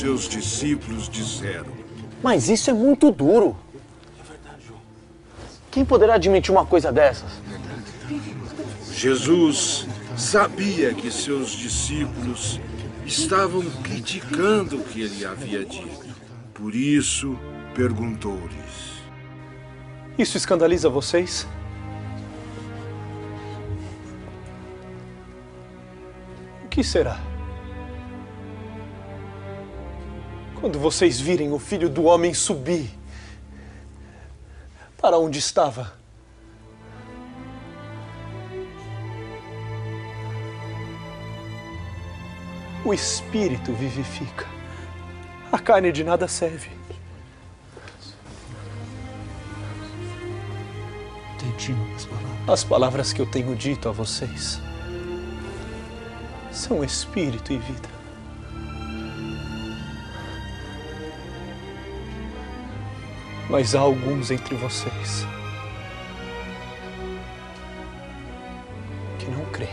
seus discípulos disseram: Mas isso é muito duro. Quem poderá admitir uma coisa dessas? Jesus sabia que seus discípulos estavam criticando o que ele havia dito. Por isso, perguntou-lhes: Isso escandaliza vocês? O que será? Quando vocês virem o Filho do Homem subir para onde estava, o Espírito vivifica, a carne de nada serve. As palavras que eu tenho dito a vocês são espírito e vida. Mas há alguns entre vocês que não creem.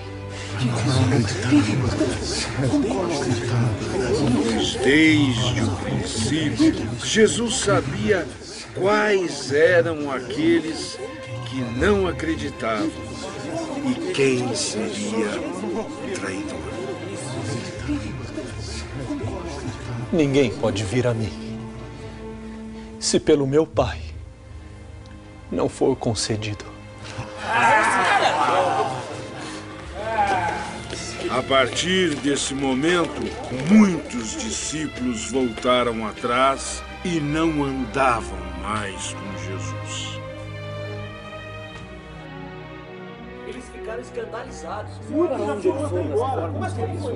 Pois desde o princípio, Jesus sabia quais eram aqueles que não acreditavam e quem seria o traidor. Ninguém pode vir a mim se pelo meu Pai não for concedido. A partir desse momento, muitos discípulos voltaram atrás e não andavam mais com Jesus. Eles ficaram escandalizados. Para onde eles foram embora? Mas como isso?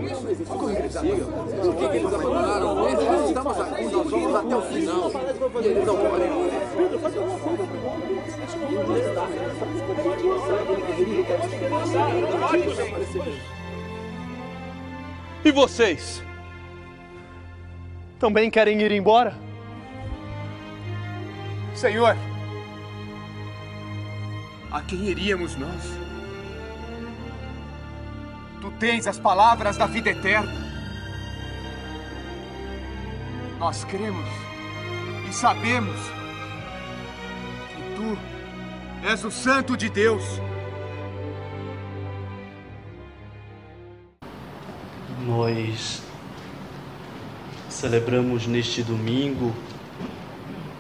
Como eles sigam? Por que eles abandonaram? Nós estamos aqui, nós vamos até o final. E eles não morrem. Pedro, faz alguma coisa. E vocês? Também querem ir embora? Senhor, a quem iríamos nós? Tu tens as palavras da vida eterna. Nós cremos e sabemos que tu és o Santo de Deus. Nós celebramos neste domingo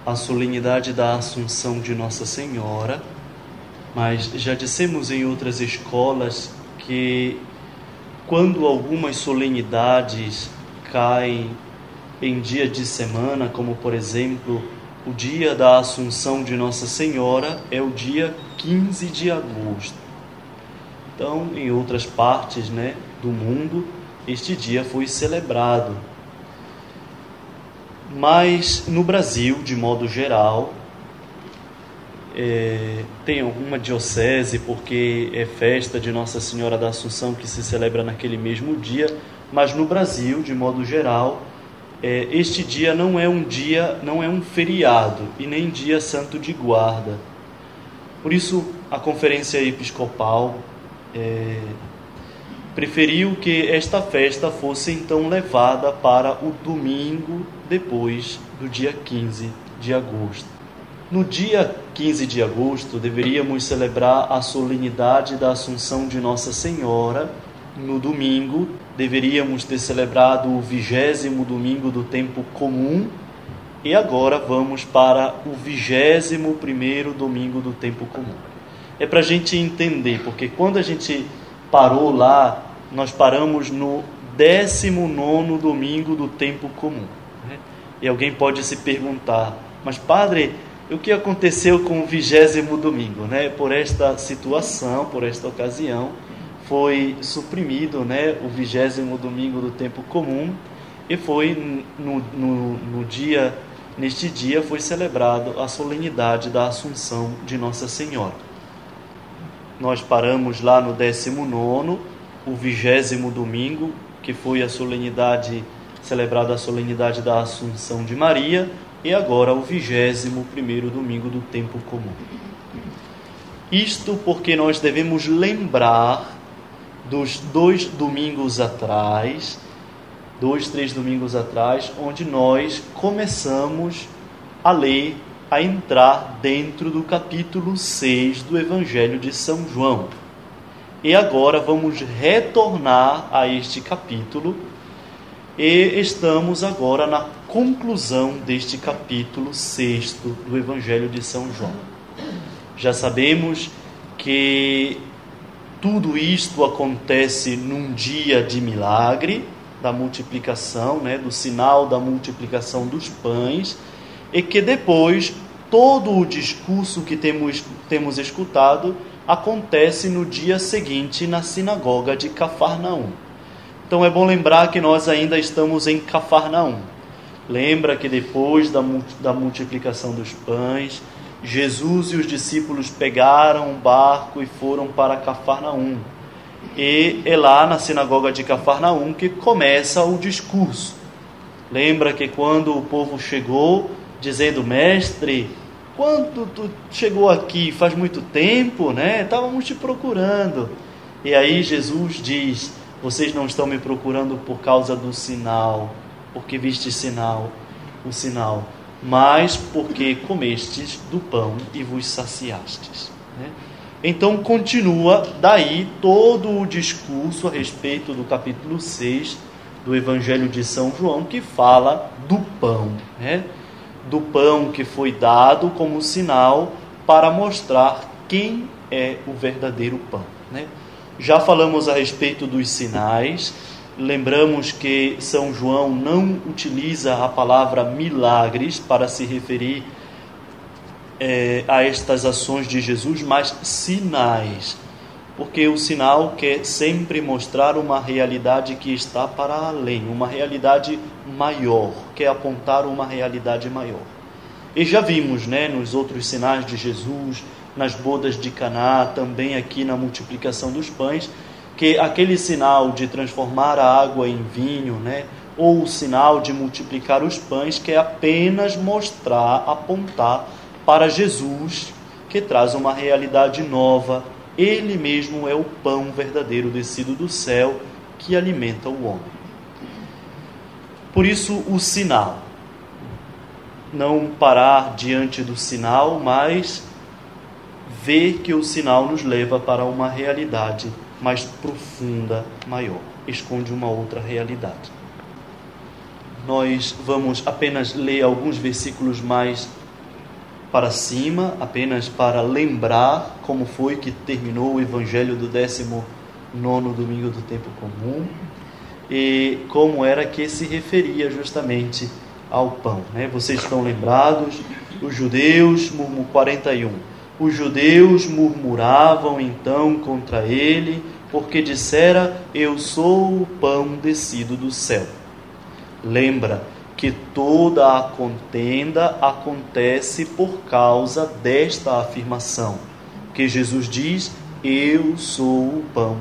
a solenidade da Assunção de Nossa Senhora, mas já dissemos em outras escolas que quando algumas solenidades caem em dia de semana, como por exemplo o dia da Assunção de Nossa Senhora, é o dia 15 de agosto. Então, em outras partes, do mundo, este dia foi celebrado. Mas no Brasil, de modo geral, tem alguma diocese, porque é festa de Nossa Senhora da Assunção que se celebra naquele mesmo dia, mas no Brasil, de modo geral, este dia não é um feriado e nem dia santo de guarda. Por isso, a Conferência Episcopal preferiu que esta festa fosse então levada para o domingo depois do dia 15 de agosto. No dia 15 de agosto, deveríamos celebrar a solenidade da Assunção de Nossa Senhora. No domingo, deveríamos ter celebrado o 20º domingo do tempo comum. E agora vamos para o 21º domingo do tempo comum. É para a gente entender, porque quando a gente parou lá, nós paramos no 19º domingo do tempo comum. E alguém pode se perguntar, mas padre, o que aconteceu com o 20º domingo? Por esta situação, por esta ocasião, foi suprimido o 20º domingo do tempo comum e foi neste dia foi celebrado a solenidade da Assunção de Nossa Senhora. Nós paramos lá no 19º, o 20º domingo, que foi celebrada a solenidade da Assunção de Maria, e agora o 21º domingo do tempo comum. Isto porque nós devemos lembrar dos 2 domingos atrás 2, 3 domingos atrás, onde nós começamos a ler, a entrar dentro do capítulo 6 do Evangelho de São João. E agora vamos retornar a este capítulo e estamos agora na conclusão deste capítulo 6 do Evangelho de São João. Já sabemos que tudo isto acontece num dia de milagre, da multiplicação, do sinal da multiplicação dos pães, e que depois todo o discurso que temos escutado acontece no dia seguinte na sinagoga de Cafarnaum. Então é bom lembrar que nós ainda estamos em Cafarnaum. Lembra que depois da multiplicação dos pães, Jesus e os discípulos pegaram um barco e foram para Cafarnaum. E é lá na sinagoga de Cafarnaum que começa o discurso. Lembra que quando o povo chegou, dizendo: mestre, quando tu chegou aqui? Faz muito tempo, Estávamos te procurando. E aí Jesus diz: vocês não estão me procurando por causa do sinal, porque viste o sinal, mas porque comestes do pão e vos saciastes. Então continua daí todo o discurso a respeito do capítulo 6 do Evangelho de São João, que fala do pão, do pão que foi dado como sinal para mostrar quem é o verdadeiro pão. Já falamos a respeito dos sinais. Lembramos que São João não utiliza a palavra milagres para se referir a estas ações de Jesus, mas sinais, porque o sinal quer sempre mostrar uma realidade que está para além, uma realidade maior, quer apontar uma realidade maior. E já vimos, nos outros sinais de Jesus, nas bodas de Caná, também aqui na multiplicação dos pães, que aquele sinal de transformar a água em vinho, ou o sinal de multiplicar os pães, quer apenas mostrar, apontar para Jesus, que traz uma realidade nova. Ele mesmo é o pão verdadeiro descido do céu, que alimenta o homem. Por isso o sinal. Não parar diante do sinal, mas ver que o sinal nos leva para uma realidade mais profunda, maior. Esconde uma outra realidade. Nós vamos apenas ler alguns versículos mais para cima, apenas para lembrar como foi que terminou o Evangelho do 19º domingo do tempo comum e como era que se referia justamente ao pão. Vocês estão lembrados? Os judeus, 41. Os judeus murmuravam então contra ele, porque dissera: eu sou o pão descido do céu. Lembra que toda a contenda acontece por causa desta afirmação, que Jesus diz: eu sou o pão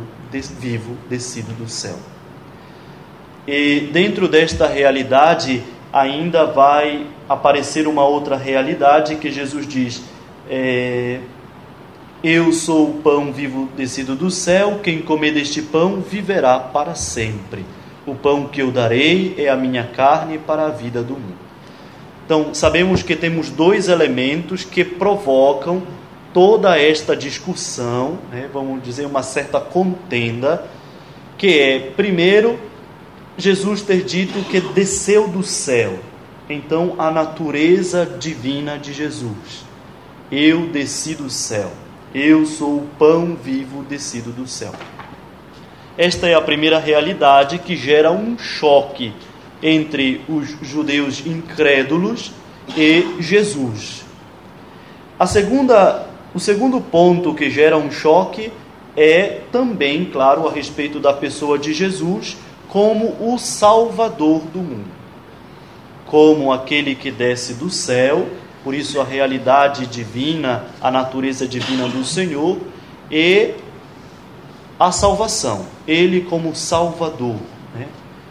vivo descido do céu. E dentro desta realidade ainda vai aparecer uma outra realidade, que Jesus diz: eu sou o pão vivo descido do céu, quem comer deste pão viverá para sempre. O pão que eu darei é a minha carne para a vida do mundo. Então, sabemos que temos dois elementos que provocam toda esta discussão, vamos dizer, uma certa contenda, que é, primeiro, Jesus ter dito que desceu do céu. Então, a natureza divina de Jesus. Eu desci do céu. Eu sou o pão vivo descido do céu. Esta é a primeira realidade que gera um choque entre os judeus incrédulos e Jesus. O segundo ponto que gera um choque é também, claro, a respeito da pessoa de Jesus como o Salvador do mundo, como aquele que desce do céu, por isso a realidade divina, a natureza divina do Senhor, e a salvação, ele como Salvador.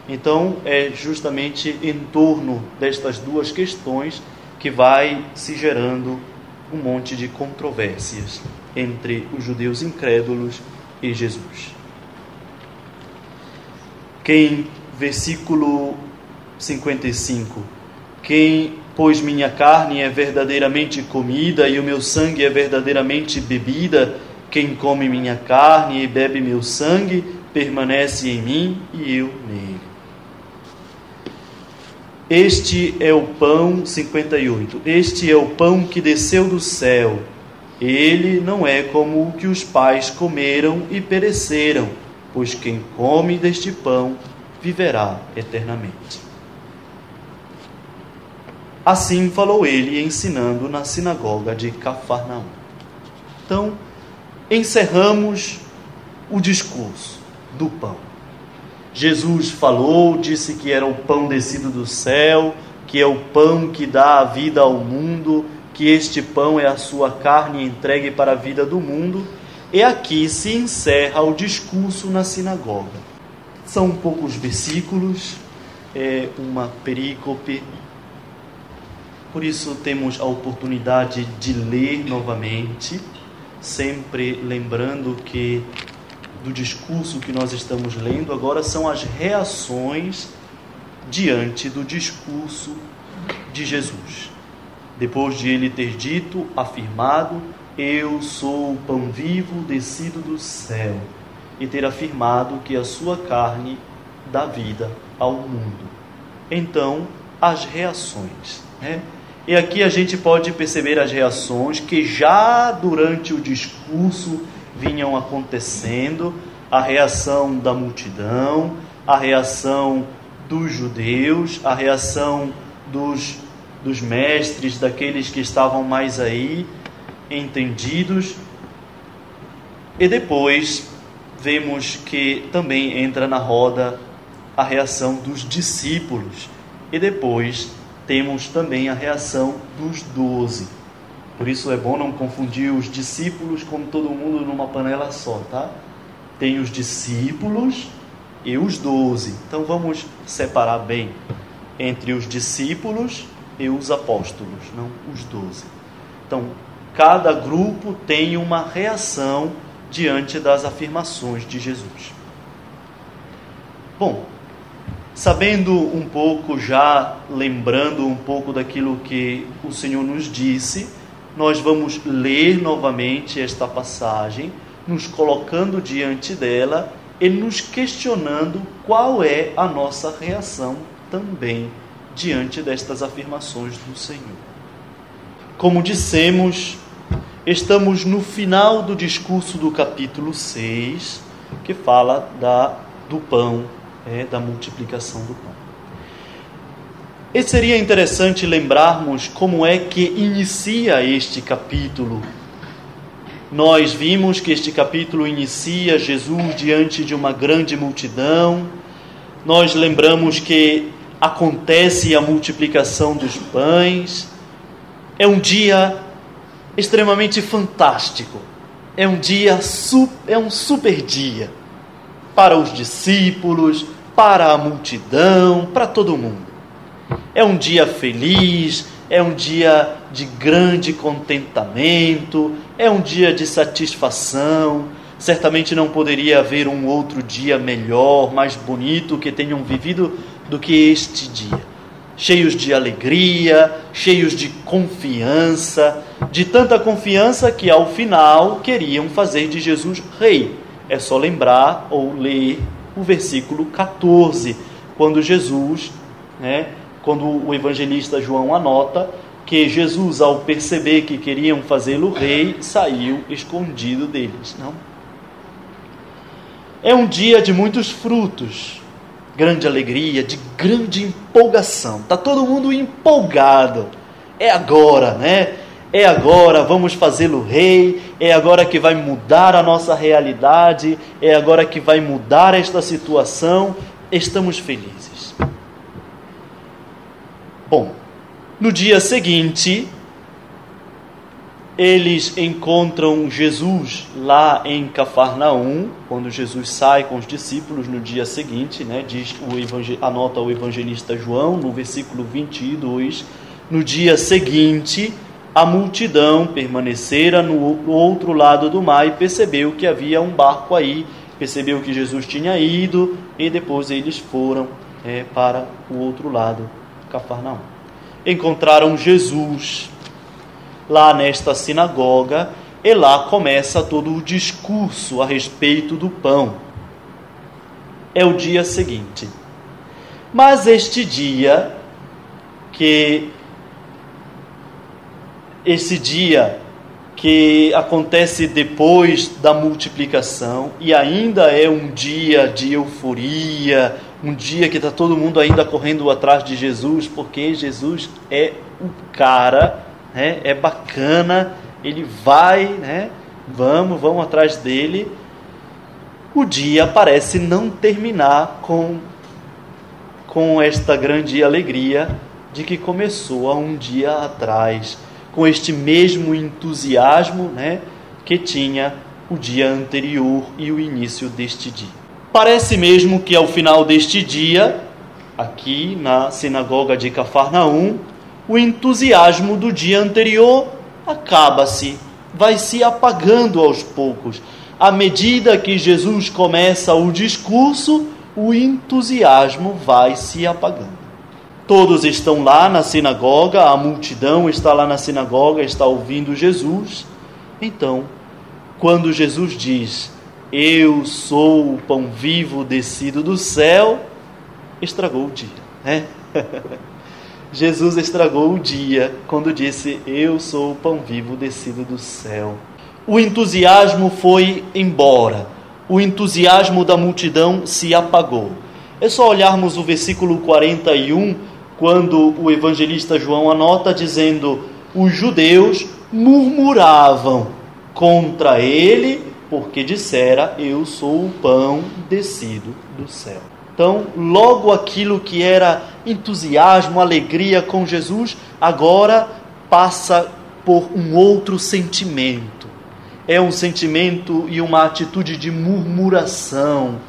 Então é justamente em torno destas duas questões que vai se gerando um monte de controvérsias entre os judeus incrédulos e Jesus. Quem versículo 55. Pois minha carne é verdadeiramente comida e o meu sangue é verdadeiramente bebida, quem come minha carne e bebe meu sangue permanece em mim e eu nele. Este é o pão, 58, este é o pão que desceu do céu. Ele não é como o que os pais comeram e pereceram, pois quem come deste pão viverá eternamente. Assim falou ele, ensinando na sinagoga de Cafarnaum. Então, encerramos o discurso do pão. Jesus falou, disse que era o pão descido do céu, que é o pão que dá a vida ao mundo, que este pão é a sua carne entregue para a vida do mundo. E aqui se encerra o discurso na sinagoga. São poucos versículos, é uma perícope. Por isso temos a oportunidade de ler novamente, sempre lembrando que do discurso que nós estamos lendo agora são as reações diante do discurso de Jesus. Depois de ele ter dito, afirmado, eu sou o pão vivo descido do céu, e ter afirmado que a sua carne dá vida ao mundo. Então, as reações, né? E aqui a gente pode perceber as reações que já durante o discurso vinham acontecendo, a reação da multidão, a reação dos judeus, a reação dos mestres, daqueles que estavam mais aí, entendidos. E depois vemos que também entra na roda a reação dos discípulos. E depois temos também a reação dos 12. Por isso é bom não confundir os discípulos com todo mundo numa panela só, tá? Tem os discípulos e os 12. Então vamos separar bem entre os discípulos e os apóstolos, não os 12. Então, cada grupo tem uma reação diante das afirmações de Jesus. Bom, sabendo um pouco, já lembrando um pouco daquilo que o Senhor nos disse, nós vamos ler novamente esta passagem, nos colocando diante dela e nos questionando qual é a nossa reação também diante destas afirmações do Senhor. Como dissemos, estamos no final do discurso do capítulo 6, que fala do pão, da multiplicação do pão. E seria interessante lembrarmos como é que inicia este capítulo. Nós vimos que este capítulo inicia Jesus diante de uma grande multidão. Nós lembramos que acontece a multiplicação dos pães. É um dia extremamente fantástico. É um super dia para os discípulos, para a multidão, para todo mundo. É um dia feliz, é um dia de grande contentamento, é um dia de satisfação. Certamente não poderia haver um outro dia melhor, mais bonito que tenham vivido do que este dia. Cheios de alegria, cheios de confiança, de tanta confiança que ao final queriam fazer de Jesus rei. É só lembrar ou ler o versículo 14, quando Jesus, quando o evangelista João anota que Jesus, ao perceber que queriam fazê-lo rei, saiu escondido deles. Não? É um dia de muitos frutos, grande alegria, de grande empolgação. Está todo mundo empolgado. É agora, né? É agora, vamos fazê-lo rei, é agora que vai mudar a nossa realidade, é agora que vai mudar esta situação. Estamos felizes. Bom, no dia seguinte, eles encontram Jesus lá em Cafarnaum, quando Jesus sai com os discípulos no dia seguinte, anota o evangelista João, no versículo 22, no dia seguinte, a multidão permanecera no outro lado do mar e percebeu que havia um barco aí, percebeu que Jesus tinha ido, e depois eles foram para o outro lado, Cafarnaum. Encontraram Jesus lá nesta sinagoga, e lá começa todo o discurso a respeito do pão. É o dia seguinte. Mas esse dia que acontece depois da multiplicação, e ainda é um dia de euforia, um dia que está todo mundo ainda correndo atrás de Jesus, porque Jesus é o cara, é bacana, ele vai, vamos atrás dele. O dia parece não terminar com esta grande alegria de que começou há um dia atrás, com este mesmo entusiasmo, que tinha o dia anterior e o início deste dia. Parece mesmo que ao final deste dia, aqui na sinagoga de Cafarnaum, o entusiasmo do dia anterior acaba-se, vai se apagando aos poucos. À medida que Jesus começa o discurso, o entusiasmo vai se apagando. Todos estão lá na sinagoga, a multidão está lá na sinagoga, está ouvindo Jesus. Então, quando Jesus diz, eu sou o pão vivo descido do céu, estragou o dia, Jesus estragou o dia quando disse, eu sou o pão vivo descido do céu. O entusiasmo foi embora, o entusiasmo da multidão se apagou. É só olharmos o versículo 41, quando o evangelista João anota dizendo, os judeus murmuravam contra ele, porque dissera, eu sou o pão descido do céu. Então, logo aquilo que era entusiasmo, alegria com Jesus, agora passa por um outro sentimento. É um sentimento e uma atitude de murmuração,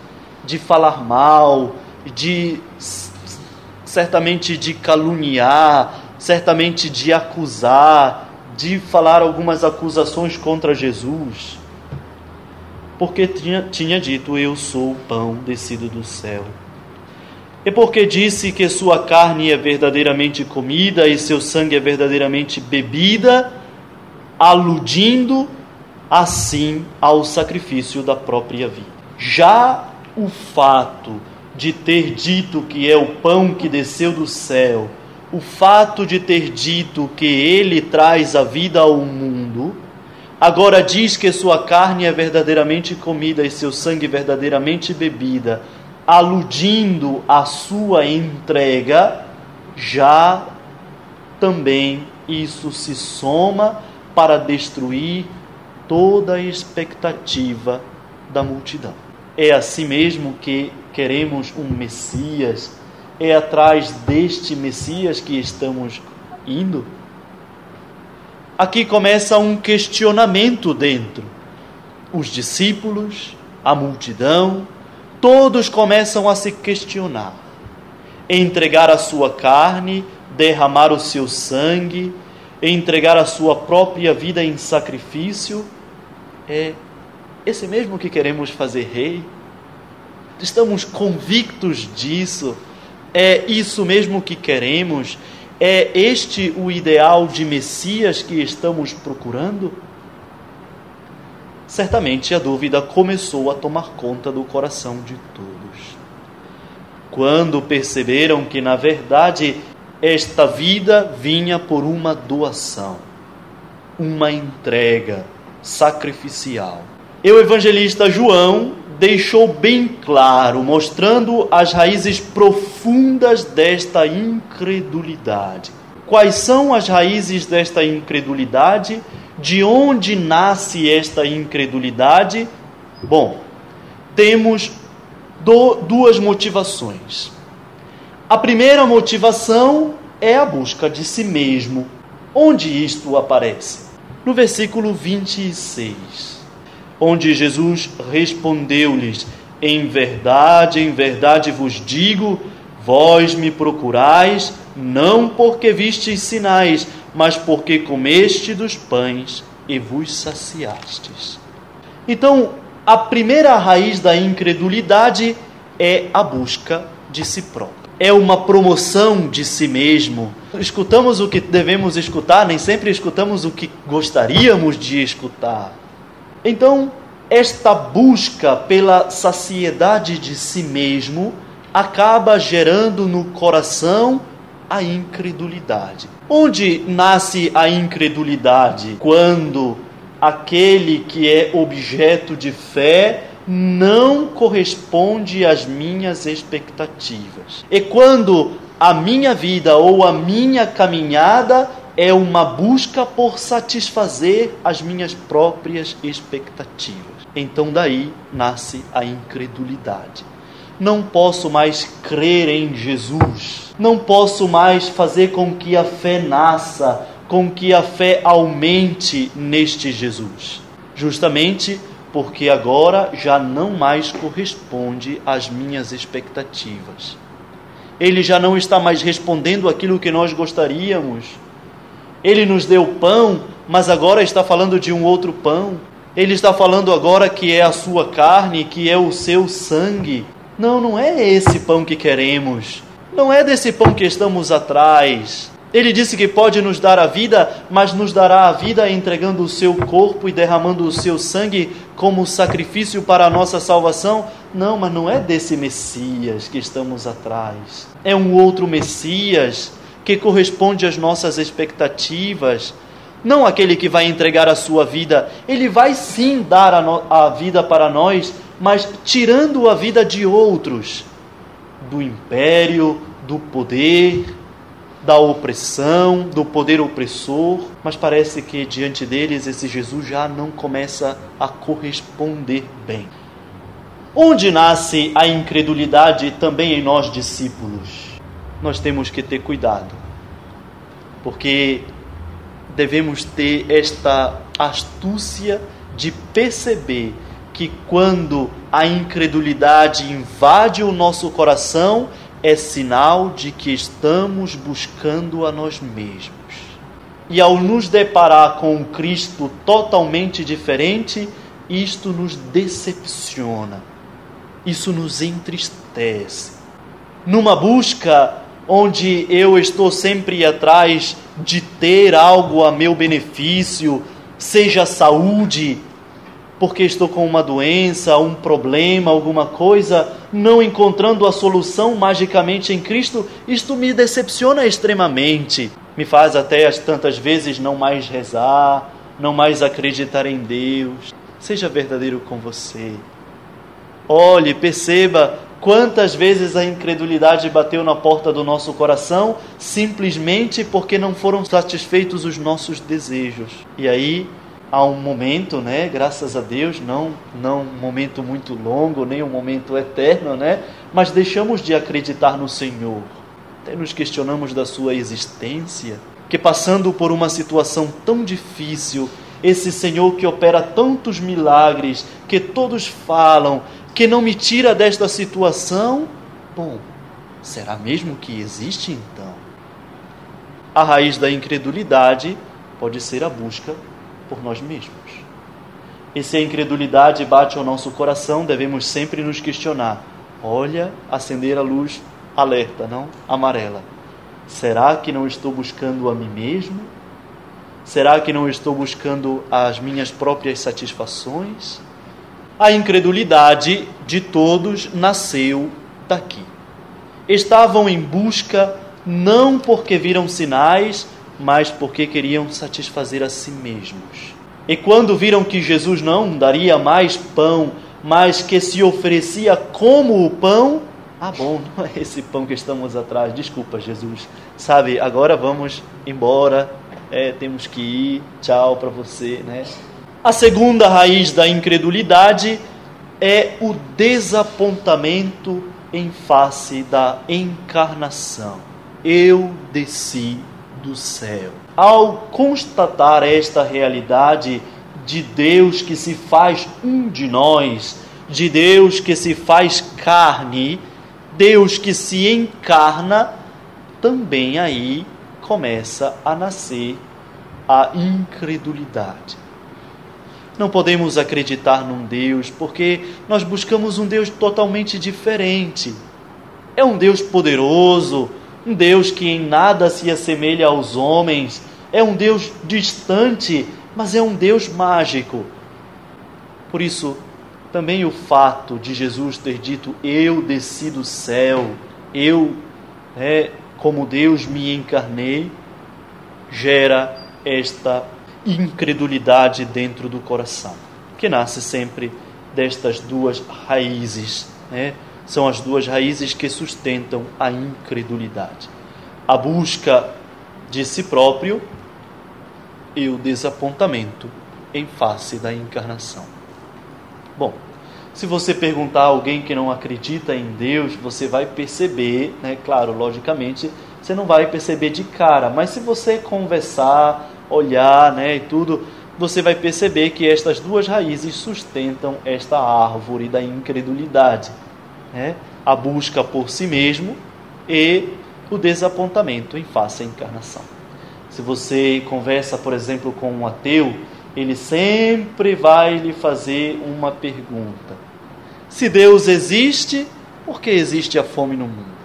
de falar mal, certamente de caluniar, certamente de acusar, de falar algumas acusações contra Jesus, porque tinha dito, eu sou o pão descido do céu. E porque disse que sua carne é verdadeiramente comida e seu sangue é verdadeiramente bebida, aludindo assim ao sacrifício da própria vida. Já o fato de ter dito que é o pão que desceu do céu, o fato de ter dito que ele traz a vida ao mundo, agora diz que sua carne é verdadeiramente comida e seu sangue verdadeiramente bebida, aludindo à sua entrega, já também isso se soma para destruir toda a expectativa da multidão. É assim mesmo que queremos um Messias? É atrás deste Messias que estamos indo? Aqui começa um questionamento dentro. Os discípulos, a multidão, todos começam a se questionar. Entregar a sua carne, derramar o seu sangue, entregar a sua própria vida em sacrifício, é esse mesmo que queremos fazer rei? Estamos convictos disso? É isso mesmo que queremos? É este o ideal de Messias que estamos procurando? Certamente a dúvida começou a tomar conta do coração de todos. Quando perceberam que, na verdade, esta vida vinha por uma doação, uma entrega sacrificial. E o evangelista João deixou bem claro, mostrando as raízes profundas desta incredulidade. Quais são as raízes desta incredulidade? De onde nasce esta incredulidade? Bom, temos duas motivações. A primeira motivação é a busca de si mesmo. Onde isto aparece? No versículo 26. Onde Jesus respondeu-lhes, em verdade vos digo, vós me procurais, não porque vistes sinais, mas porque comeste dos pães e vos saciastes. Então, a primeira raiz da incredulidade é a busca de si próprio. é uma promoção de si mesmo. Escutamos o que devemos escutar, nem sempre escutamos o que gostaríamos de escutar. Então, esta busca pela saciedade de si mesmo acaba gerando no coração a incredulidade. Onde nasce a incredulidade? Quando aquele que é objeto de fé não corresponde às minhas expectativas. E quando a minha vida ou a minha caminhada é uma busca por satisfazer as minhas próprias expectativas. Então daí nasce a incredulidade. Não posso mais crer em Jesus. Não posso mais fazer com que a fé nasça, com que a fé aumente neste Jesus. Justamente porque agora já não mais corresponde às minhas expectativas. Ele já não está mais respondendo aquilo que nós gostaríamos. Ele nos deu pão, mas agora está falando de um outro pão. Ele está falando agora que é a sua carne, que é o seu sangue. Não, não é esse pão que queremos. Não é desse pão que estamos atrás. Ele disse que pode nos dar a vida, mas nos dará a vida entregando o seu corpo e derramando o seu sangue como sacrifício para a nossa salvação. Não, mas não é desse Messias que estamos atrás. É um outro Messias que corresponde às nossas expectativas. Não aquele que vai entregar a sua vida. Ele vai sim dar a vida para nós, mas tirando a vida de outros, do império, do poder, da opressão, do poder opressor, mas parece que diante deles esse Jesus já não começa a corresponder bem. Onde nasce a incredulidade também em nós discípulos? Nós temos que ter cuidado, porque devemos ter esta astúcia de perceber que quando a incredulidade invade o nosso coração, é sinal de que estamos buscando a nós mesmos. E ao nos deparar com um Cristo totalmente diferente, isto nos decepciona, isso nos entristece. Numa busca onde eu estou sempre atrás de ter algo a meu benefício, seja saúde, porque estou com uma doença, um problema, alguma coisa, não encontrando a solução magicamente em Cristo, isto me decepciona extremamente. Me faz até as tantas vezes não mais rezar, não mais acreditar em Deus. Seja verdadeiro com você. Olhe, perceba quantas vezes a incredulidade bateu na porta do nosso coração simplesmente porque não foram satisfeitos os nossos desejos. E aí há um momento, né, graças a Deus, não um momento muito longo, nem um momento eterno, né, mas deixamos de acreditar no Senhor. Até nos questionamos da sua existência, que passando por uma situação tão difícil, esse Senhor que opera tantos milagres, que todos falam, que não me tira desta situação, bom, será mesmo que existe então? A raiz da incredulidade pode ser a busca por nós mesmos. E se a incredulidade bate ao nosso coração, devemos sempre nos questionar. Olha, acender a luz alerta, não? Amarela. Será que não estou buscando a mim mesmo? Será que não estou buscando as minhas próprias satisfações? A incredulidade de todos nasceu daqui. Estavam em busca não porque viram sinais, mas porque queriam satisfazer a si mesmos. E quando viram que Jesus não daria mais pão, mas que se oferecia como o pão, bom, não é esse pão que estamos atrás, desculpa Jesus, sabe, agora vamos embora, temos que ir, tchau para você, né? A segunda raiz da incredulidade é o desapontamento em face da encarnação. Eu desci do céu. Ao constatar esta realidade de Deus que se faz um de nós, de Deus que se faz carne, Deus que se encarna, também aí começa a nascer a incredulidade. Não podemos acreditar num Deus porque nós buscamos um Deus totalmente diferente. É um Deus poderoso, um Deus que em nada se assemelha aos homens, é um Deus distante, mas é um Deus mágico. Por isso, também o fato de Jesus ter dito, eu desci do céu, eu, como Deus, me encarnei, gera esta incredulidade dentro do coração, que nasce sempre destas duas raízes, São as duas raízes que sustentam a incredulidade. A busca de si próprio e o desapontamento em face da encarnação. Bom, se você perguntar a alguém que não acredita em Deus, você vai perceber, claro, logicamente, você não vai perceber de cara, mas se você conversar, olhar, e tudo, você vai perceber que estas duas raízes sustentam esta árvore da incredulidade, a busca por si mesmo e o desapontamento em face à encarnação. Se você conversa, por exemplo, com um ateu, ele sempre vai lhe fazer uma pergunta: se Deus existe, por que existe a fome no mundo?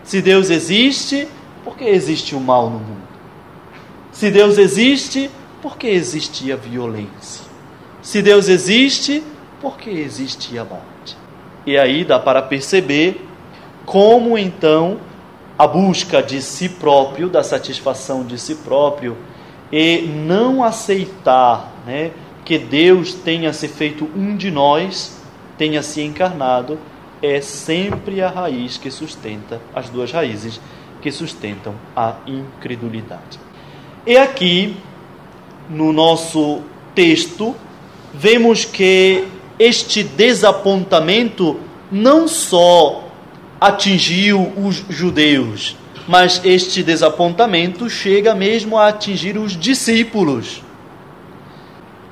Se Deus existe, por que existe o mal no mundo? Se Deus existe, por que existe a violência? Se Deus existe, por que existe a morte? E aí dá para perceber como então a busca de si próprio, da satisfação de si próprio, e não aceitar que Deus tenha se feito um de nós, tenha se encarnado, é sempre a raiz que sustenta, as duas raízes que sustentam a incredulidade. E aqui, no nosso texto, vemos que este desapontamento não só atingiu os judeus, mas este desapontamento chega mesmo a atingir os discípulos.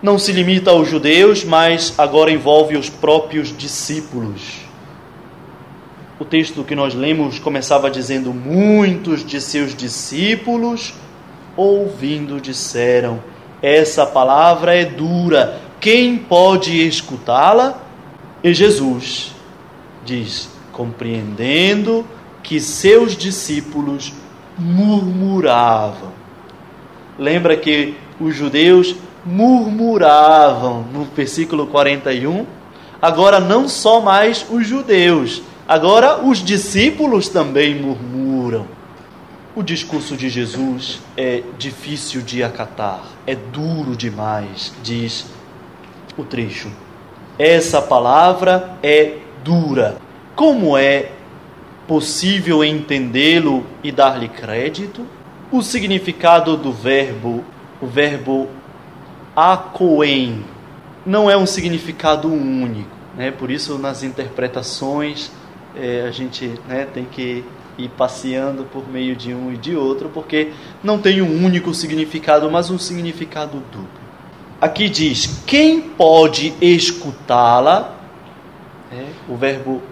Não se limita aos judeus, mas agora envolve os próprios discípulos. O texto que nós lemos começava dizendo: muitos de seus discípulos, ouvindo, disseram, essa palavra é dura, quem pode escutá-la? E Jesus diz, compreendendo que seus discípulos murmuravam. Lembra que os judeus murmuravam no versículo 41? Agora não só mais os judeus, agora os discípulos também murmuram. O discurso de Jesus é difícil de acatar, é duro demais, diz o trecho. Essa palavra é dura. Como é possível entendê-lo e dar-lhe crédito? O significado do verbo, o verbo akoen, não é um significado único, Por isso, nas interpretações, a gente tem que ir passeando por meio de um e de outro, porque não tem um único significado, mas um significado duplo. Aqui diz, quem pode escutá-la? O verbo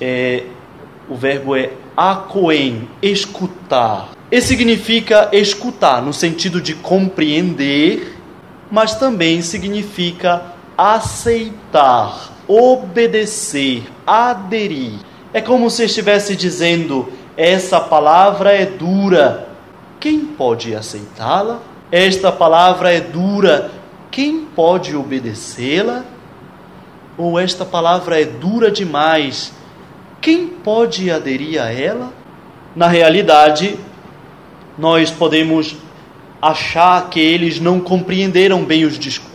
é akoen, escutar. E significa escutar, no sentido de compreender, mas também significa aceitar, obedecer, aderir. É como se estivesse dizendo, essa palavra é dura, quem pode aceitá-la? Esta palavra é dura, quem pode obedecê-la? Ou esta palavra é dura demais, quem pode aderir a ela? Na realidade, nós podemos achar que eles não compreenderam bem o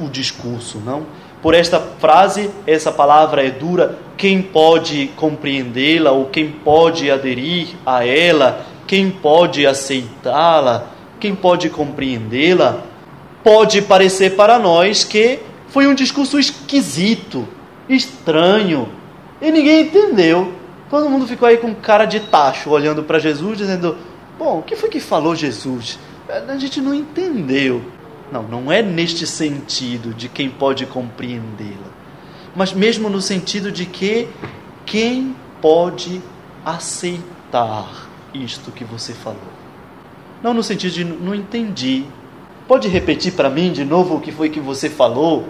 discurso, não? Por esta frase, essa palavra é dura, quem pode compreendê-la ou quem pode aderir a ela, quem pode aceitá-la, quem pode compreendê-la, pode parecer para nós que foi um discurso esquisito, estranho, e ninguém entendeu. Todo mundo ficou aí com cara de tacho, olhando para Jesus, dizendo, bom, o que foi que falou Jesus? A gente não entendeu. Não é neste sentido de quem pode compreendê-la, mas mesmo no sentido de que quem pode aceitar isto que você falou. Não no sentido de não entendi. Pode repetir para mim de novo o que foi que você falou?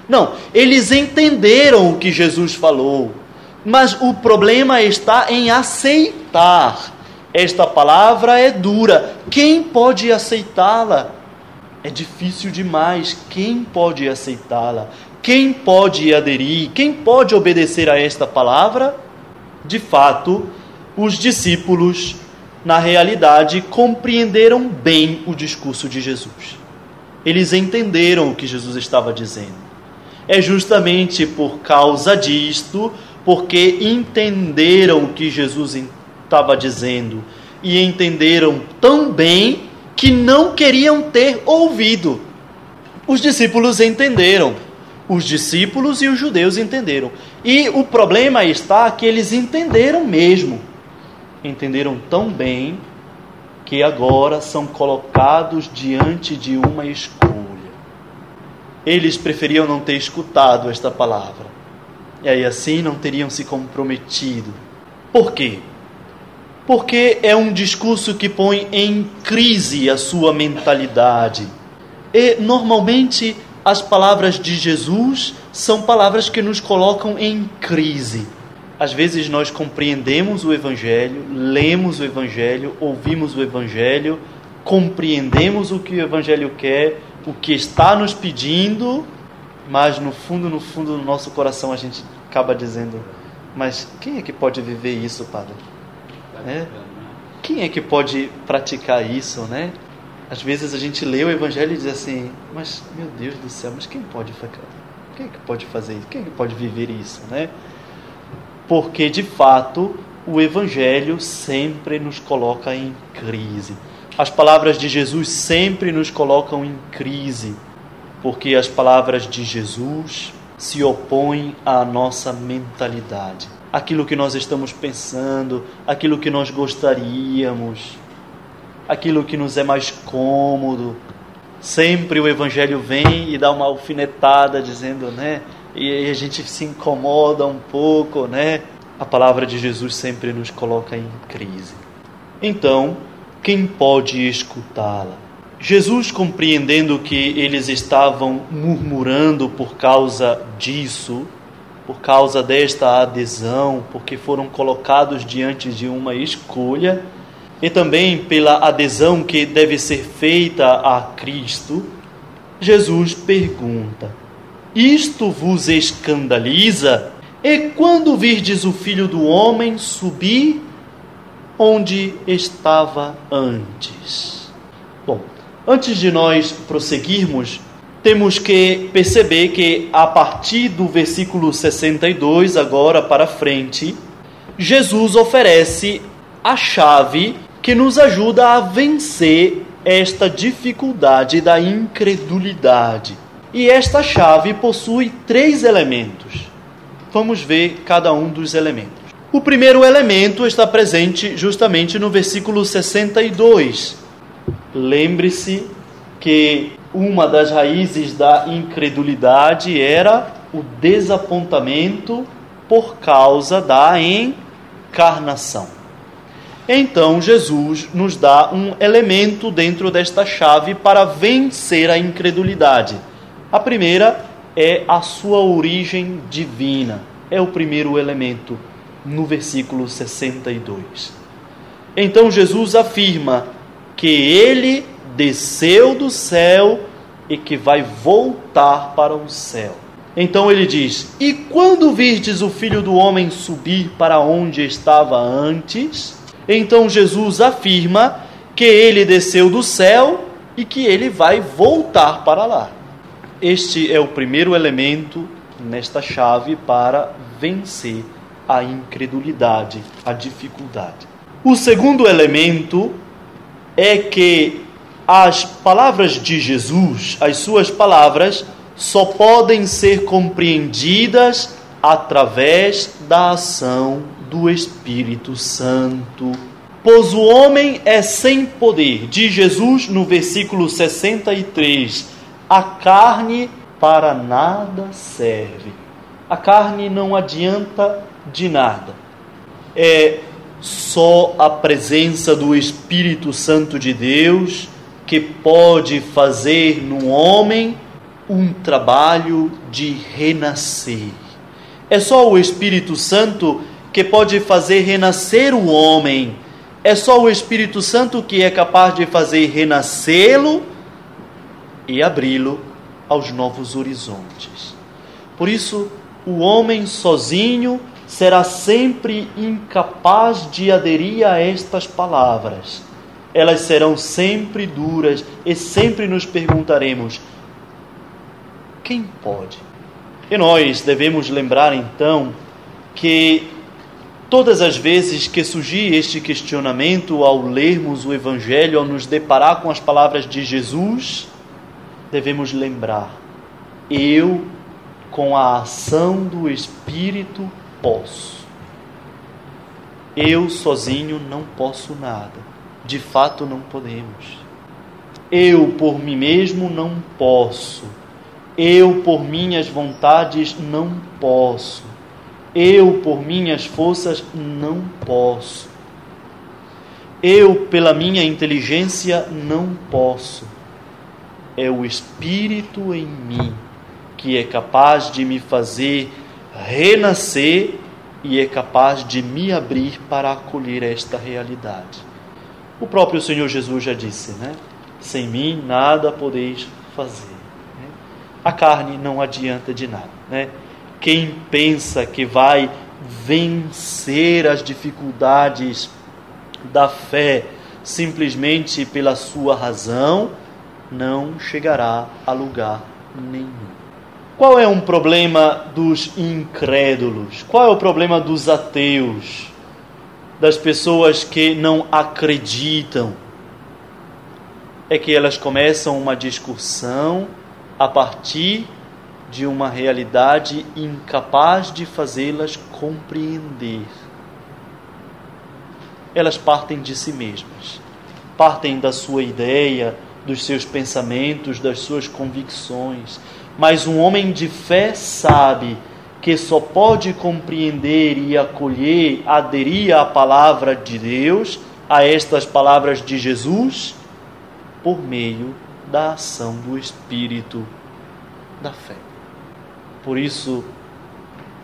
Não, eles entenderam o que Jesus falou. Mas o problema está em aceitar. Esta palavra é dura. Quem pode aceitá-la? É difícil demais. Quem pode aceitá-la? Quem pode aderir? Quem pode obedecer a esta palavra? De fato, os discípulos, na realidade, compreenderam bem o discurso de Jesus. Eles entenderam o que Jesus estava dizendo. É justamente por causa disto, porque entenderam o que Jesus estava dizendo e entenderam tão bem que não queriam ter ouvido. Os discípulos entenderam. Os discípulos e os judeus entenderam. E o problema está que eles entenderam mesmo. Entenderam tão bem que agora são colocados diante de uma escolha. Eles preferiam não ter escutado esta palavra. E aí assim não teriam se comprometido. Por quê? Porque é um discurso que põe em crise a sua mentalidade. E normalmente as palavras de Jesus são palavras que nos colocam em crise. Às vezes nós compreendemos o Evangelho, lemos o Evangelho, ouvimos o Evangelho, compreendemos o que o Evangelho quer, o que está nos pedindo, mas no fundo do nosso coração a gente acaba dizendo: mas quem é que pode viver isso, Padre? Quem é que pode praticar isso, né? Às vezes a gente lê o Evangelho e diz assim: mas meu Deus do céu, mas quem é que pode fazer isso? Quem é que pode viver isso, né? Porque de fato o Evangelho sempre nos coloca em crise. As palavras de Jesus sempre nos colocam em crise, porque as palavras de Jesus se opõem à nossa mentalidade. Aquilo que nós estamos pensando, aquilo que nós gostaríamos, aquilo que nos é mais cômodo. Sempre o Evangelho vem e dá uma alfinetada dizendo, né? E a gente se incomoda um pouco, né? A palavra de Jesus sempre nos coloca em crise. Então, quem pode escutá-la? Jesus, compreendendo que eles estavam murmurando por causa disso, por causa desta adesão, porque foram colocados diante de uma escolha, e também pela adesão que deve ser feita a Cristo, Jesus pergunta: isto vos escandaliza? E quando virdes o Filho do Homem subir onde estava antes? Bom, antes de nós prosseguirmos, temos que perceber que a partir do versículo 62, agora para frente, Jesus oferece a chave que nos ajuda a vencer esta dificuldade da incredulidade. E esta chave possui 3 elementos. Vamos ver cada um dos elementos. O primeiro elemento está presente justamente no versículo 62. Lembre-se que uma das raízes da incredulidade era o desapontamento por causa da encarnação. Então, Jesus nos dá um elemento dentro desta chave para vencer a incredulidade. A primeira é a sua origem divina. É o primeiro elemento no versículo 62. Então, Jesus afirma que ele desceu do céu e que vai voltar para o céu. Então ele diz: e quando virdes o Filho do Homem subir para onde estava antes? Então Jesus afirma que ele desceu do céu e que ele vai voltar para lá. Este é o primeiro elemento nesta chave para vencer a incredulidade, a dificuldade. O segundo elemento é que as palavras de Jesus, as suas palavras, só podem ser compreendidas através da ação do Espírito Santo. Pois o homem é sem poder. Diz Jesus no versículo 63, a carne para nada serve. A carne não adianta de nada. É só a presença do Espírito Santo de Deus que pode fazer no homem um trabalho de renascer. É só o Espírito Santo que pode fazer renascer o homem. É só o Espírito Santo que é capaz de fazer renascê-lo e abri-lo aos novos horizontes. Por isso, o homem sozinho será sempre incapaz de aderir a estas palavras. Elas serão sempre duras e sempre nos perguntaremos: quem pode? E nós devemos lembrar então que todas as vezes que surgir este questionamento ao lermos o Evangelho, ao nos deparar com as palavras de Jesus, devemos lembrar: eu, com a ação do Espírito, posso. Eu sozinho não posso nada. De fato, não podemos. Eu, por mim mesmo, não posso. Eu, por minhas vontades, não posso. Eu, por minhas forças, não posso. Eu, pela minha inteligência, não posso. É o Espírito em mim que é capaz de me fazer renascer e é capaz de me abrir para acolher esta realidade. O próprio Senhor Jesus já disse, né? Sem mim nada podeis fazer. A carne não adianta de nada, né? Quem pensa que vai vencer as dificuldades da fé simplesmente pela sua razão, não chegará a lugar nenhum. Qual é um problema dos incrédulos? Qual é o problema dos ateus? Das pessoas que não acreditam? É que elas começam uma discussão a partir de uma realidade incapaz de fazê-las compreender. Elas partem de si mesmas, partem da sua ideia, dos seus pensamentos, das suas convicções. Mas um homem de fé sabe que só pode compreender e acolher, aderir à palavra de Deus, a estas palavras de Jesus, por meio da ação do Espírito da fé. Por isso,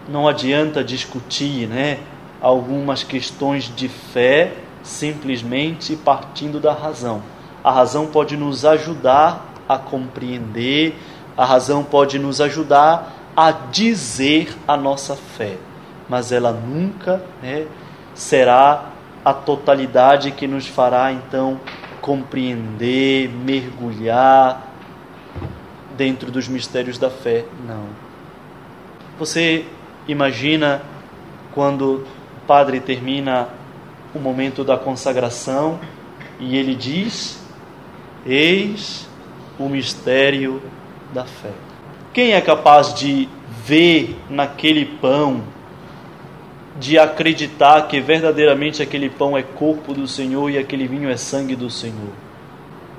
não adianta discutir, algumas questões de fé simplesmente partindo da razão. A razão pode nos ajudar a compreender, a razão pode nos ajudar a dizer a nossa fé, mas ela nunca será a totalidade que nos fará então compreender, mergulhar dentro dos mistérios da fé. Não. Você imagina quando o padre termina o momento da consagração e ele diz: eis o mistério da fé. Quem é capaz de ver naquele pão, de acreditar que verdadeiramente aquele pão é corpo do Senhor e aquele vinho é sangue do Senhor?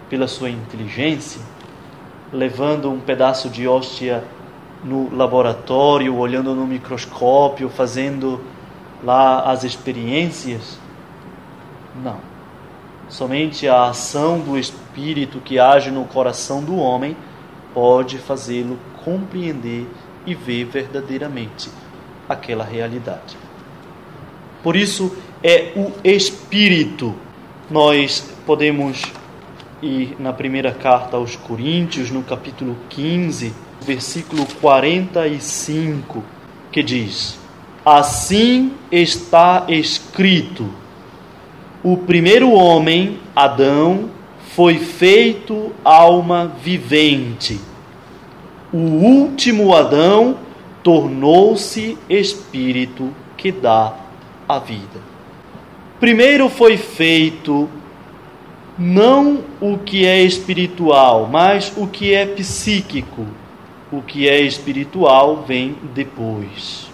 Pela sua inteligência, levando um pedaço de hóstia no laboratório, olhando no microscópio, fazendo lá as experiências? Não. Somente a ação do Espírito que age no coração do homem pode fazê-lo compreender e ver verdadeiramente aquela realidade. Por isso, é o Espírito. Nós podemos ir na primeira carta aos Coríntios, no capítulo 15, versículo 45, que diz: assim está escrito: o primeiro homem, Adão, foi feito alma vivente. O último Adão tornou-se espírito que dá a vida. Primeiro foi feito não o que é espiritual, mas o que é psíquico. O que é espiritual vem depois.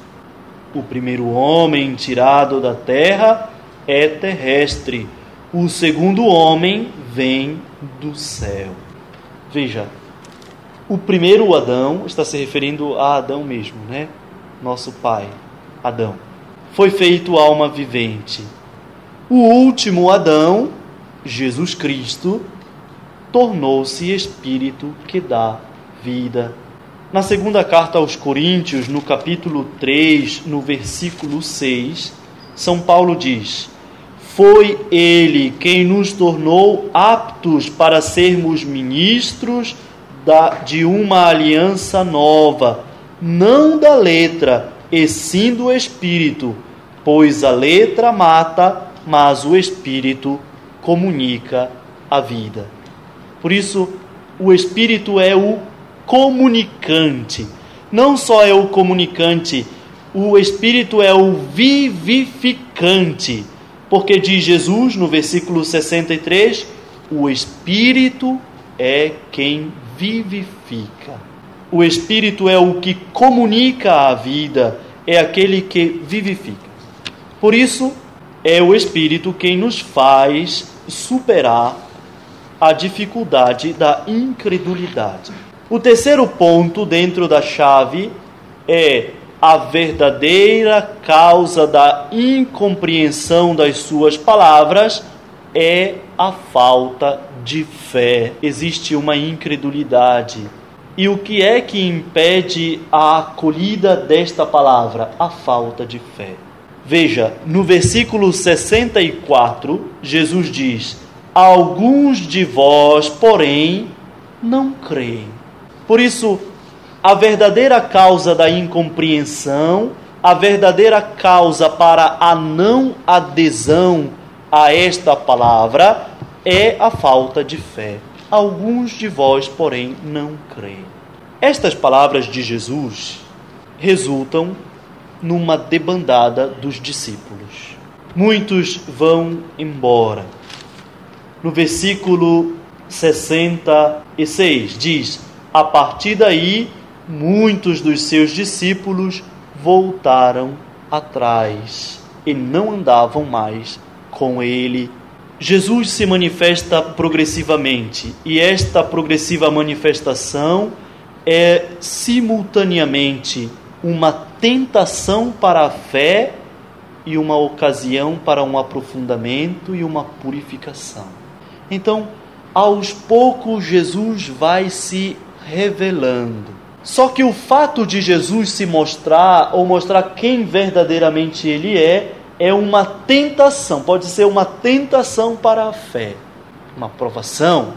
O primeiro homem tirado da terra é terrestre. O segundo homem vem do céu. Veja, o primeiro Adão está se referindo a Adão mesmo, Nosso pai, Adão. Foi feito alma vivente. O último Adão, Jesus Cristo, tornou-se espírito que dá vida. Na segunda carta aos Coríntios, no capítulo 3, no versículo 6, São Paulo diz: foi Ele quem nos tornou aptos para sermos ministros de uma aliança nova, não da letra, e sim do Espírito, pois a letra mata, mas o Espírito comunica a vida. Por isso, o Espírito é o comunicante. Não só é o comunicante, o Espírito é o vivificante. Porque diz Jesus no versículo 63, o Espírito é quem vivifica. O Espírito é o que comunica a vida, é aquele que vivifica. Por isso, é o Espírito quem nos faz superar a dificuldade da incredulidade. O terceiro ponto dentro da chave é a verdadeira causa da incompreensão das suas palavras é a falta de fé. Existe uma incredulidade. E o que é que impede a acolhida desta palavra? A falta de fé. Veja, no versículo 64, Jesus diz: alguns de vós, porém, não creem. Por isso, a verdadeira causa da incompreensão, a verdadeira causa para a não adesão a esta palavra é a falta de fé. Alguns de vós, porém, não creem. Estas palavras de Jesus resultam numa debandada dos discípulos. Muitos vão embora. No versículo 66 diz: a partir daí, muitos dos seus discípulos voltaram atrás e não andavam mais com ele. Jesus se manifesta progressivamente, e esta progressiva manifestação é simultaneamente uma tentação para a fé e uma ocasião para um aprofundamento e uma purificação. Então, aos poucos, Jesus vai se revelando. Só que o fato de Jesus se mostrar, ou mostrar quem verdadeiramente ele é uma tentação, pode ser uma tentação para a fé, uma provação,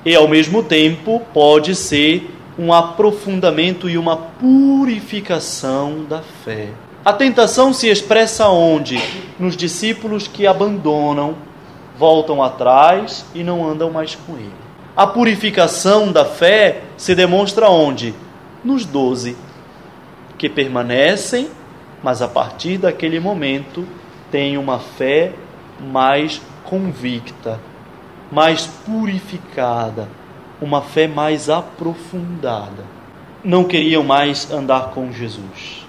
e ao mesmo tempo pode ser um aprofundamento e uma purificação da fé. A tentação se expressa onde? Nos discípulos que abandonam, voltam atrás e não andam mais com ele. A purificação da fé se demonstra onde? Nos 12, que permanecem, mas a partir daquele momento têm uma fé mais convicta, mais purificada, uma fé mais aprofundada. Não queriam mais andar com Jesus.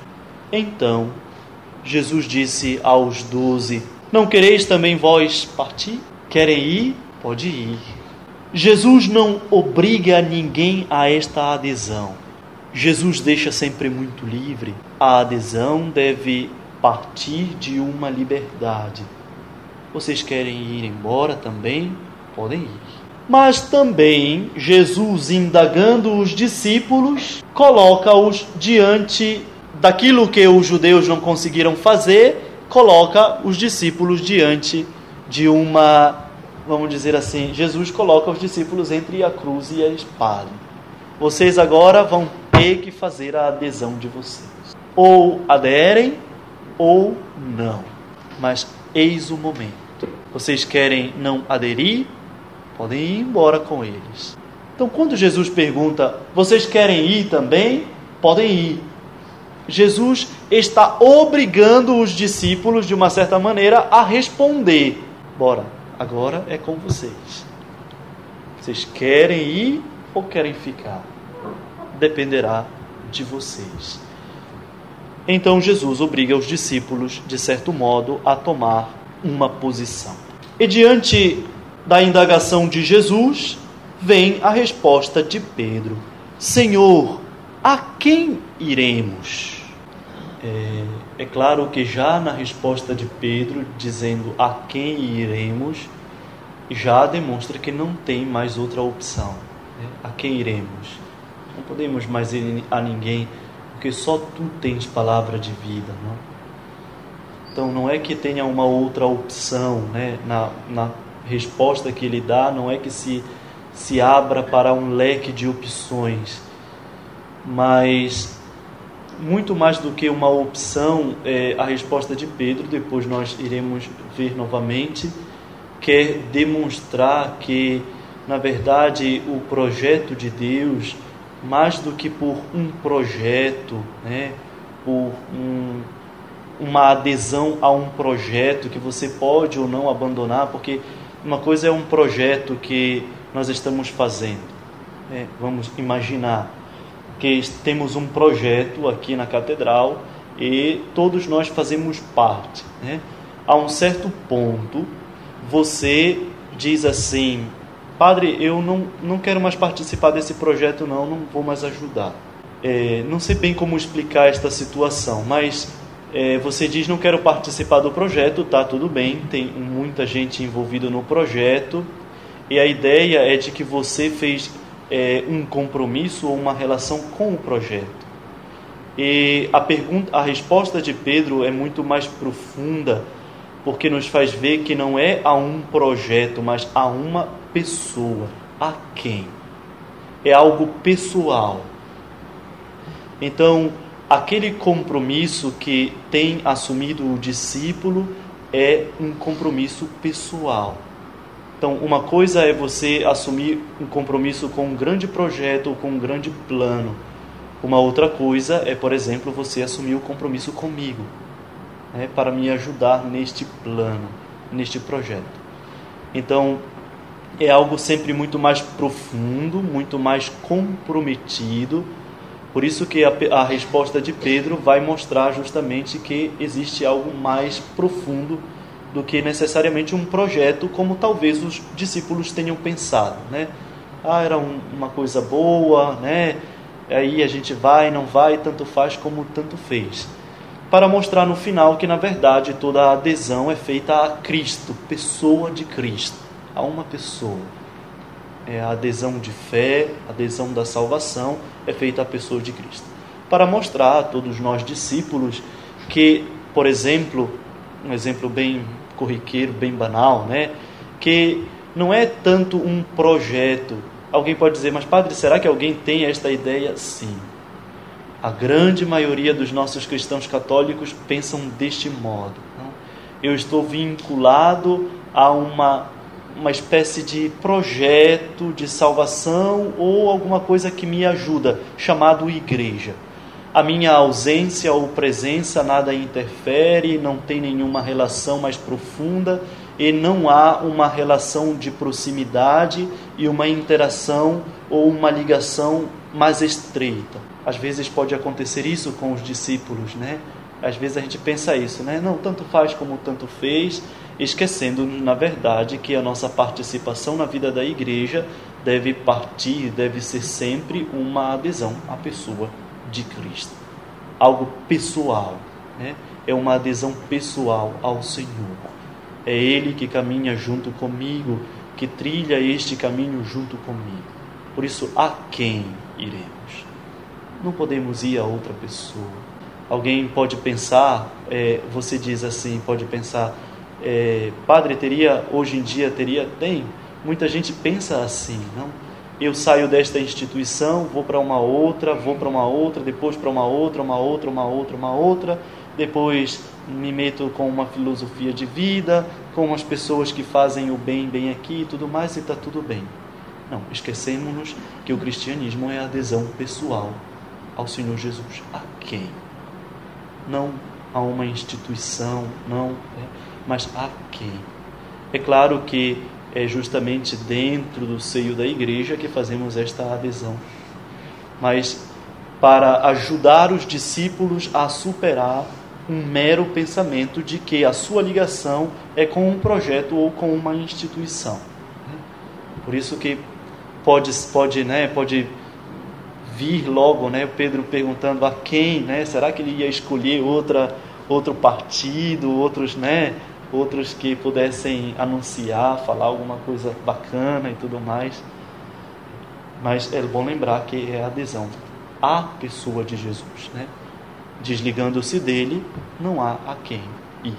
Então, Jesus disse aos 12, não quereis também vós partir? Querem ir? Pode ir. Jesus não obriga ninguém a esta adesão. Jesus deixa sempre muito livre. A adesão deve partir de uma liberdade. Vocês querem ir embora também? Podem ir. Mas também Jesus, indagando os discípulos, coloca-os diante daquilo que os judeus não conseguiram fazer, coloca os discípulos diante de uma, vamos dizer assim, Jesus coloca os discípulos entre a cruz e a espada. Vocês agora vão ter que fazer a adesão de vocês. Ou aderem, ou não. Mas eis o momento. Vocês querem não aderir? Podem ir embora com eles. Então, quando Jesus pergunta, vocês querem ir também? Podem ir. Jesus está obrigando os discípulos, de uma certa maneira, a responder. Bora, agora é com vocês. Vocês querem ir ou querem ficar? Dependerá de vocês. Então Jesus obriga os discípulos, de certo modo, a tomar uma posição. E diante da indagação de Jesus, vem a resposta de Pedro. Senhor, a quem iremos? É claro que já na resposta de Pedro, dizendo a quem iremos, já demonstra que não tem mais outra opção. A quem iremos? Não podemos mais ir a ninguém, porque só tu tens palavra de vida, não? Então não é que tenha uma outra opção, né? Na resposta que ele dá, não é que se abra para um leque de opções, mas muito mais do que uma opção, a resposta de Pedro, depois nós iremos ver novamente, quer demonstrar que, na verdade, o projeto de Deus, mais do que por um projeto, né, por uma adesão a um projeto que você pode ou não abandonar, porque uma coisa é um projeto que nós estamos fazendo. Vamos imaginar que temos um projeto aqui na catedral e todos nós fazemos parte, né? A um certo ponto, você diz assim: padre, eu não quero mais participar desse projeto, não vou mais ajudar. Não sei bem como explicar esta situação, mas você diz: não quero participar do projeto, tá, tudo bem, tem muita gente envolvida no projeto, e a ideia é de que você fez um compromisso ou uma relação com o projeto. E a resposta de Pedro é muito mais profunda, porque nos faz ver que não é a um projeto, mas a uma pessoa. A quem? É algo pessoal. Então, aquele compromisso que tem assumido o discípulo é um compromisso pessoal. Então, uma coisa é você assumir um compromisso com um grande projeto ou com um grande plano. Uma outra coisa é, por exemplo, você assumir o compromisso comigo, né, para me ajudar neste plano, neste projeto. Então, é algo sempre muito mais profundo, muito mais comprometido. Por isso que a resposta de Pedro vai mostrar justamente que existe algo mais profundo do que necessariamente um projeto, como talvez os discípulos tenham pensado, né? Era uma coisa boa, né? Aí a gente vai, não vai, tanto faz como tanto fez. Para mostrar no final que, na verdade, toda a adesão é feita a Cristo, pessoa de Cristo, a uma pessoa. A adesão de fé, a adesão da salvação é feita à pessoa de Cristo. Para mostrar a todos nós discípulos que, por exemplo, um exemplo bem corriqueiro, bem banal, né? Que não é tanto um projeto. Alguém pode dizer: mas padre, será que alguém tem esta ideia? Sim. A grande maioria dos nossos cristãos católicos pensam deste modo. Não? Eu estou vinculado a uma espécie de projeto de salvação ou alguma coisa que me ajuda, chamado igreja. A minha ausência ou presença nada interfere, não tem nenhuma relação mais profunda e não há uma relação de proximidade e uma interação ou uma ligação mais estreita. Às vezes pode acontecer isso com os discípulos, né? Às vezes a gente pensa isso, né? Não, tanto faz como tanto fez, esquecendo, na verdade, que a nossa participação na vida da igreja deve ser sempre uma adesão à pessoa de Cristo. Algo pessoal, né? É uma adesão pessoal ao Senhor. É Ele que caminha junto comigo, que trilha este caminho junto comigo. Por isso, a quem iremos? Não podemos ir a outra pessoa. Alguém pode pensar, você diz assim, pode pensar: padre, hoje em dia tem. Muita gente pensa assim, não? Eu saio desta instituição, vou para uma outra, depois para uma outra, depois me meto com uma filosofia de vida, com as pessoas que fazem o bem aqui e tudo mais, e está tudo bem. Não, esquecemos-nos que o cristianismo é a adesão pessoal ao Senhor Jesus. A quem? Não a uma instituição, não, mas a quem? É claro que é justamente dentro do seio da igreja que fazemos esta adesão, mas para ajudar os discípulos a superar um mero pensamento de que a sua ligação é com um projeto ou com uma instituição. Por isso que pode vir logo, né, Pedro perguntando a quem, né? Será que ele ia escolher outro partido, outros que pudessem anunciar, falar alguma coisa bacana e tudo mais? Mas é bom lembrar que é a adesão à pessoa de Jesus, né? Desligando-se dele, não há a quem ir.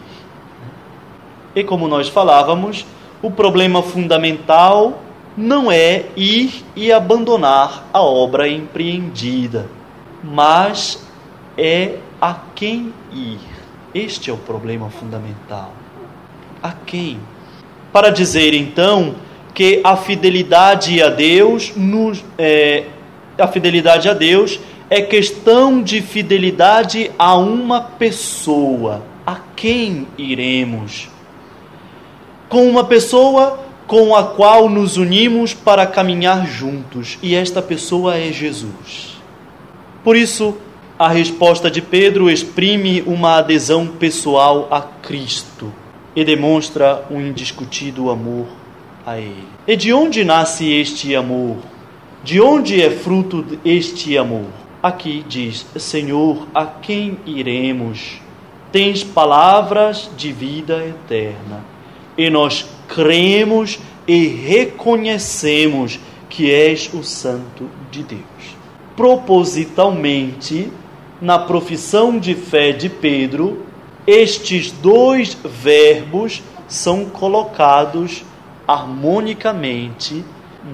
E como nós falávamos, o problema fundamental não é ir e abandonar a obra empreendida, mas é a quem ir. Este é o problema fundamental. A quem? Para dizer então que a fidelidade a Deus é questão de fidelidade a uma pessoa. A quem iremos? Com uma pessoa com a qual nos unimos para caminhar juntos, e esta pessoa é Jesus. Por isso, a resposta de Pedro exprime uma adesão pessoal a Cristo e demonstra um indiscutível amor a Ele. E de onde nasce este amor? De onde é fruto este amor? Aqui diz: Senhor, a quem iremos? Tens palavras de vida eterna, e nós cremos e reconhecemos que és o Santo de Deus. Propositalmente, na profissão de fé de Pedro, estes dois verbos são colocados harmonicamente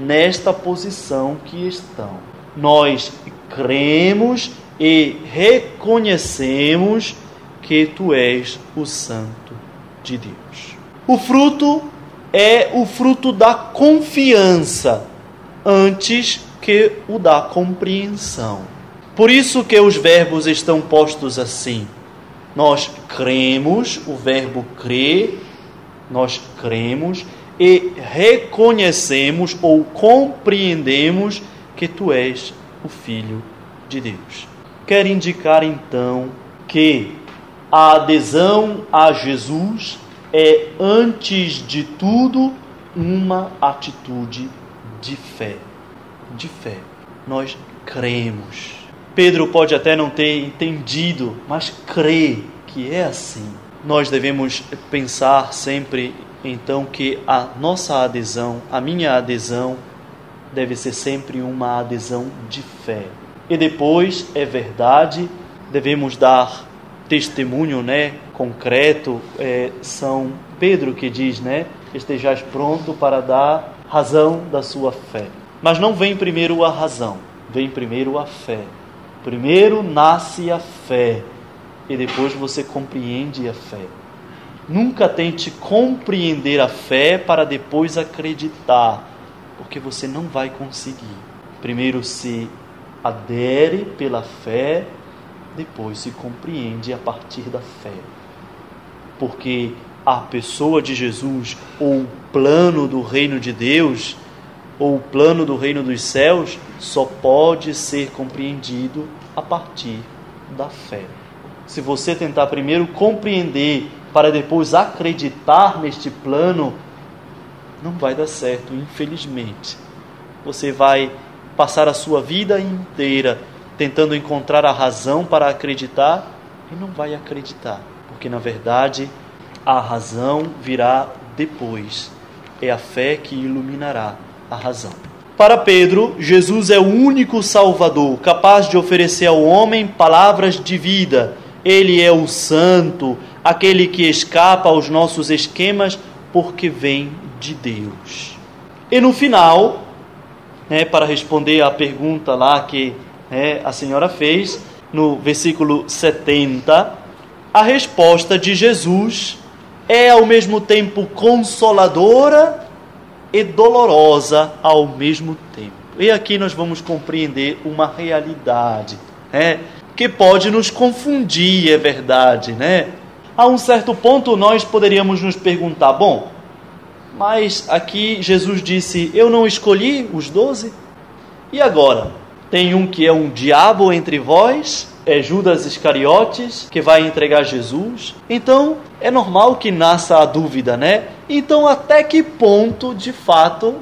nesta posição que estão. Nós cremos e reconhecemos que tu és o Santo de Deus. O fruto é o fruto da confiança antes que o da compreensão. Por isso que os verbos estão postos assim. Nós cremos, o verbo crer, nós cremos e reconhecemos ou compreendemos que tu és o Filho de Deus. Quer indicar então que a adesão a Jesus é, antes de tudo, uma atitude de fé. De fé. Nós cremos. Pedro pode até não ter entendido, mas crê que é assim. Nós devemos pensar sempre, então, que a nossa adesão, a minha adesão, deve ser sempre uma adesão de fé. E depois, é verdade, devemos dar testemunho, concreto. São Pedro que diz, estejais pronto para dar razão da sua fé. Mas não vem primeiro a razão, vem primeiro a fé. Primeiro nasce a fé e depois você compreende a fé. Nunca tente compreender a fé para depois acreditar, porque você não vai conseguir. Primeiro se adere pela fé, depois se compreende a partir da fé. Porque a pessoa de Jesus, ou o plano do reino de Deus, ou o plano do reino dos céus, só pode ser compreendido a partir da fé. Se você tentar primeiro compreender para depois acreditar neste plano, não vai dar certo, infelizmente. Você vai passar a sua vida inteira tentando encontrar a razão para acreditar e não vai acreditar, porque na verdade a razão virá depois. É a fé que iluminará a razão. Para Pedro, Jesus é o único Salvador, capaz de oferecer ao homem palavras de vida. Ele é o Santo, aquele que escapa aos nossos esquemas porque vem de Deus. E no final, para responder à pergunta lá que a senhora fez, no versículo 70, a resposta de Jesus é ao mesmo tempo consoladora e dolorosa ao mesmo tempo. E aqui nós vamos compreender uma realidade, que pode nos confundir, é verdade, A um certo ponto nós poderíamos nos perguntar, bom, mas aqui Jesus disse, eu não escolhi os 12? E agora? Tem um que é um diabo entre vós, é Judas Iscariotes, que vai entregar Jesus. Então, é normal que nasça a dúvida, Então, até que ponto, de fato,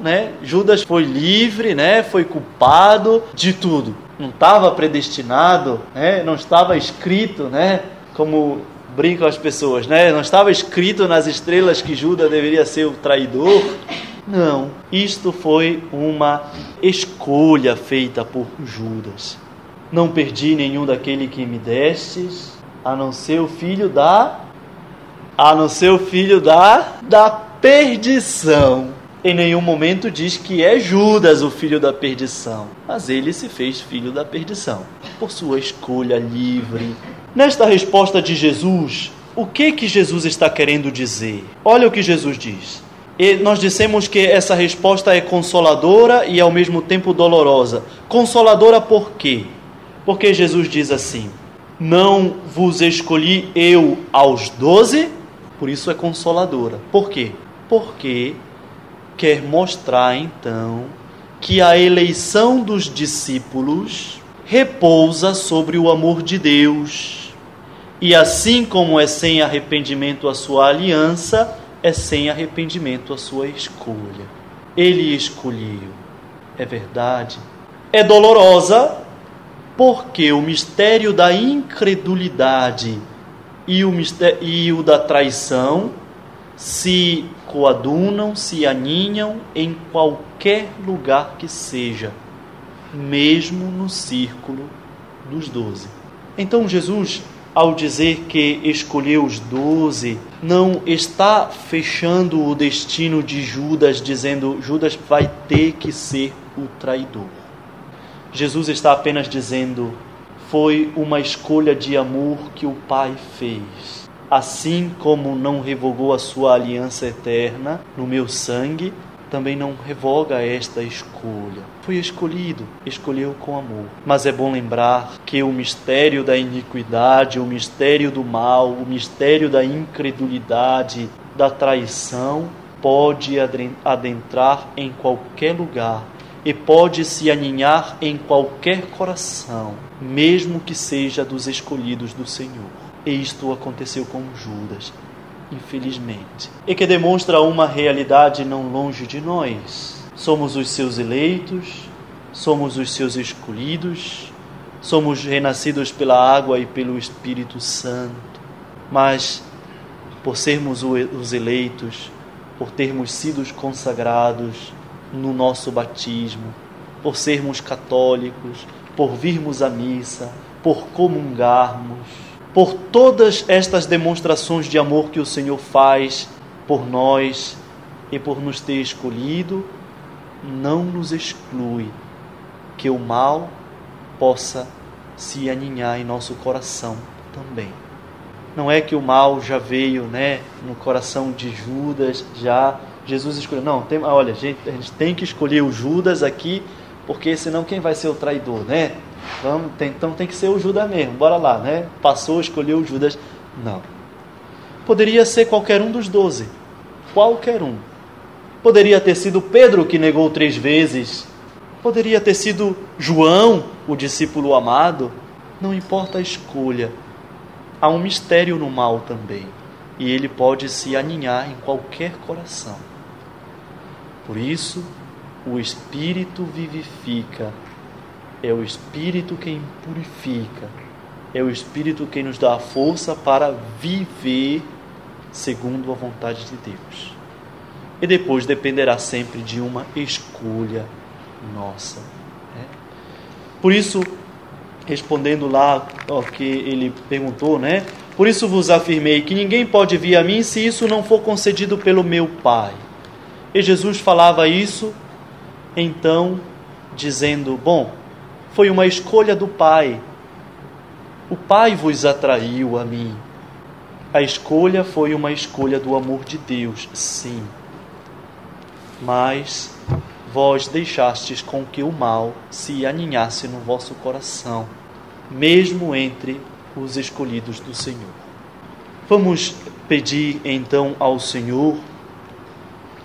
Judas foi livre, foi culpado de tudo? Não estava predestinado, Não estava escrito, Como brincam as pessoas, Não estava escrito nas estrelas que Judas deveria ser o traidor. Não, isto foi uma escolha feita por Judas. Não perdi nenhum daquele que me destes, a não ser o filho da perdição. Em nenhum momento diz que é Judas o filho da perdição, mas ele se fez filho da perdição, por sua escolha livre. Nesta resposta de Jesus, o que Jesus está querendo dizer? Olha o que Jesus diz. E nós dissemos que essa resposta é consoladora e ao mesmo tempo dolorosa. Consoladora por quê? Porque Jesus diz assim: não vos escolhi eu aos 12, por isso é consoladora. Por quê? Porque quer mostrar então que a eleição dos discípulos repousa sobre o amor de Deus. E assim como é sem arrependimento a sua aliança, é sem arrependimento a sua escolha. Ele escolheu. É verdade. É dolorosa porque o mistério da incredulidade e o da traição se coadunam, se aninham em qualquer lugar que seja, mesmo no círculo dos 12. Então Jesus, ao dizer que escolheu os 12, não está fechando o destino de Judas, dizendo Judas vai ter que ser o traidor. Jesus está apenas dizendo, foi uma escolha de amor que o Pai fez. Assim como não revogou a sua aliança eterna no meu sangue, também não revoga esta escolha. Foi escolhido, escolheu com amor. Mas é bom lembrar que o mistério da iniquidade, o mistério do mal, o mistério da incredulidade, da traição, pode adentrar em qualquer lugar e pode se aninhar em qualquer coração, mesmo que seja dos escolhidos do Senhor. E isto aconteceu com Judas, infelizmente. E que demonstra uma realidade não longe de nós. Somos os seus eleitos, somos os seus escolhidos, somos renascidos pela água e pelo Espírito Santo. Mas, por sermos os eleitos, por termos sido consagrados no nosso batismo, por sermos católicos, por virmos à missa, por comungarmos, por todas estas demonstrações de amor que o Senhor faz por nós e por nos ter escolhido, não nos exclui que o mal possa se aninhar em nosso coração também. Não é que o mal já veio, no coração de Judas, já Jesus escolheu. Não, olha, a gente tem que escolher o Judas aqui, porque senão quem vai ser o traidor, Então tem que ser o Judas mesmo, bora lá, Passou, escolheu o Judas. Não. Poderia ser qualquer um dos 12. Qualquer um. Poderia ter sido Pedro, que negou 3 vezes. Poderia ter sido João, o discípulo amado. Não importa a escolha. Há um mistério no mal também. E ele pode se aninhar em qualquer coração. Por isso, o Espírito vivifica. É o Espírito quem purifica. É o Espírito quem nos dá a força para viver segundo a vontade de Deus. E depois dependerá sempre de uma escolha nossa. Por isso, respondendo lá ao que ele perguntou, Por isso vos afirmei que ninguém pode vir a mim se isso não for concedido pelo meu Pai. E Jesus falava isso, então, dizendo, foi uma escolha do Pai. O Pai vos atraiu a mim. A escolha foi uma escolha do amor de Deus, sim. Mas vós deixastes com que o mal se aninhasse no vosso coração, mesmo entre os escolhidos do Senhor. Vamos pedir então ao Senhor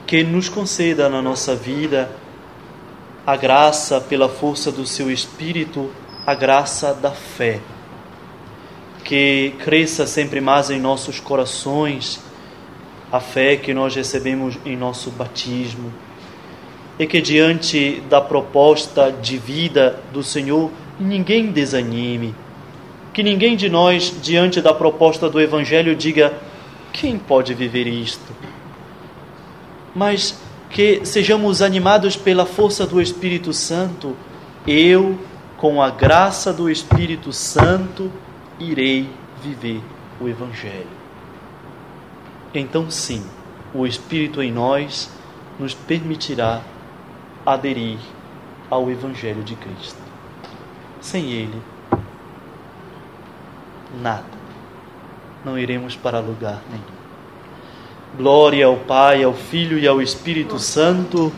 que nos conceda na nossa vida a graça, pela força do seu Espírito, a graça da fé. Que cresça sempre mais em nossos corações a fé que nós recebemos em nosso batismo. E que diante da proposta de vida do Senhor, ninguém desanime. Que ninguém de nós, diante da proposta do Evangelho, diga, quem pode viver isto? Mas que sejamos animados pela força do Espírito Santo, eu, com a graça do Espírito Santo, irei viver o Evangelho. Então sim, o Espírito em nós nos permitirá aderir ao Evangelho de Cristo. Sem Ele, nada. Não iremos para lugar nenhum. Glória ao Pai, ao Filho e ao Espírito Santo,